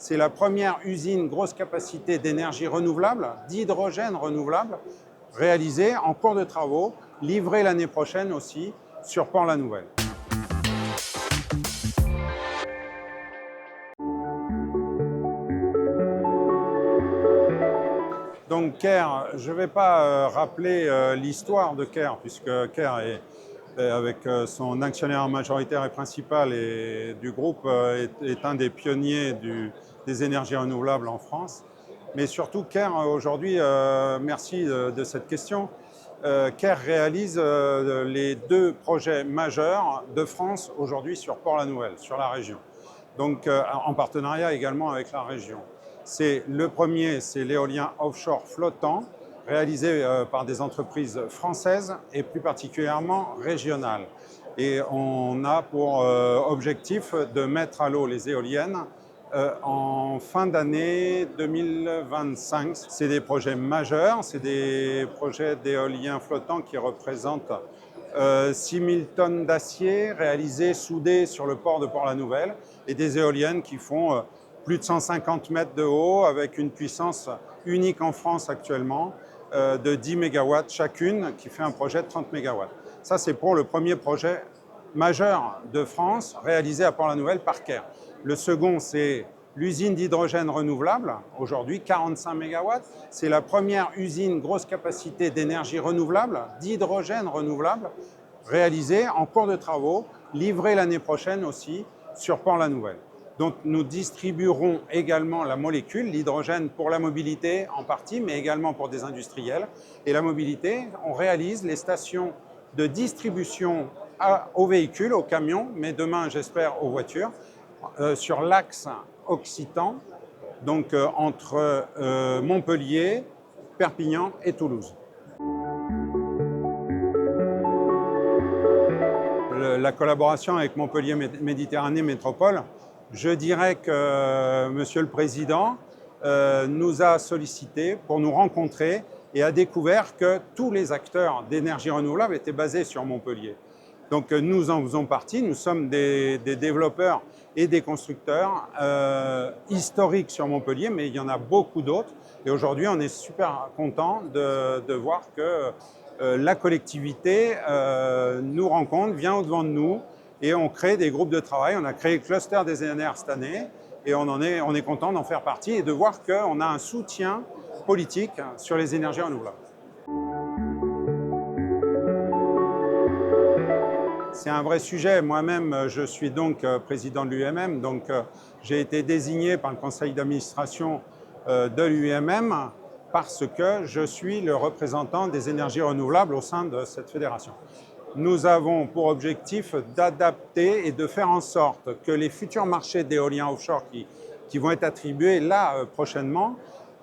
C'est la première usine grosse capacité d'énergie renouvelable, d'hydrogène renouvelable, réalisée en cours de travaux, livrée l'année prochaine aussi sur Port-la-Nouvelle. Donc Caire, je ne vais pas rappeler l'histoire de Caire, puisque Caire avec son actionnaire majoritaire et principal et du groupe, est un des pionniers des énergies renouvelables en France. Mais surtout, Caire, aujourd'hui, merci de cette question, Caire réalise les deux projets majeurs de France aujourd'hui sur Port-la-Nouvelle, sur la région. Donc en partenariat également avec la région. Le premier, c'est l'éolien offshore flottant, réalisé par des entreprises françaises et plus particulièrement régionales. Et on a pour objectif de mettre à l'eau les éoliennes en fin d'année 2025. C'est des projets majeurs, c'est des projets d'éolien flottant qui représentent 6 000 tonnes d'acier réalisées, soudées sur le port de Port-la-Nouvelle, et des éoliennes qui font plus de 150 mètres de haut avec une puissance unique en France actuellement de 10 MW chacune, qui fait un projet de 30 MW. Ça, c'est pour le premier projet majeur de France réalisé à Port-la-Nouvelle par Caire. Le second, c'est l'usine d'hydrogène renouvelable, aujourd'hui 45 MW. C'est la première usine grosse capacité d'énergie renouvelable, d'hydrogène renouvelable, réalisée en cours de travaux, livrée l'année prochaine aussi sur Port-la-Nouvelle. Donc nous distribuerons également la molécule, l'hydrogène pour la mobilité en partie, mais également pour des industriels. Et la mobilité, on réalise les stations de distribution aux véhicules, aux camions, mais demain, j'espère, aux voitures, sur l'axe occitan, donc entre Montpellier, Perpignan et Toulouse. La collaboration avec Montpellier Méditerranée Métropole, je dirais que Monsieur le Président nous a sollicité pour nous rencontrer et a découvert que tous les acteurs d'énergie renouvelable étaient basés sur Montpellier. Donc nous en faisons partie, nous sommes des développeurs et des constructeurs historiques sur Montpellier, mais il y en a beaucoup d'autres. Et aujourd'hui, on est super content de voir que la collectivité nous rencontre, vient au-devant de nous, et on crée des groupes de travail. On a créé le cluster des ENR cette année, et on est content d'en faire partie et de voir qu'on a un soutien politique sur les énergies renouvelables. C'est un vrai sujet. Moi-même, je suis donc président de l'UMM, donc j'ai été désigné par le conseil d'administration de l'UMM parce que je suis le représentant des énergies renouvelables au sein de cette fédération. Nous avons pour objectif d'adapter et de faire en sorte que les futurs marchés d'éolien offshore qui vont être attribués là prochainement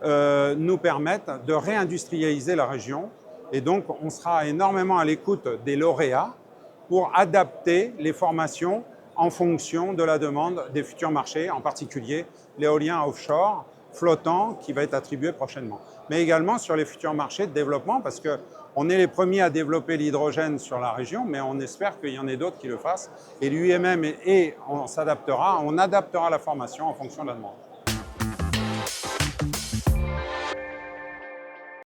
nous permettent de réindustrialiser la région. Et donc, on sera énormément à l'écoute des lauréats pour adapter les formations en fonction de la demande des futurs marchés, en particulier l'éolien offshore flottant qui va être attribué prochainement. Mais également sur les futurs marchés de développement, parce qu'on est les premiers à développer l'hydrogène sur la région, mais on espère qu'il y en ait d'autres qui le fassent. Et l'UMM, on adaptera la formation en fonction de la demande.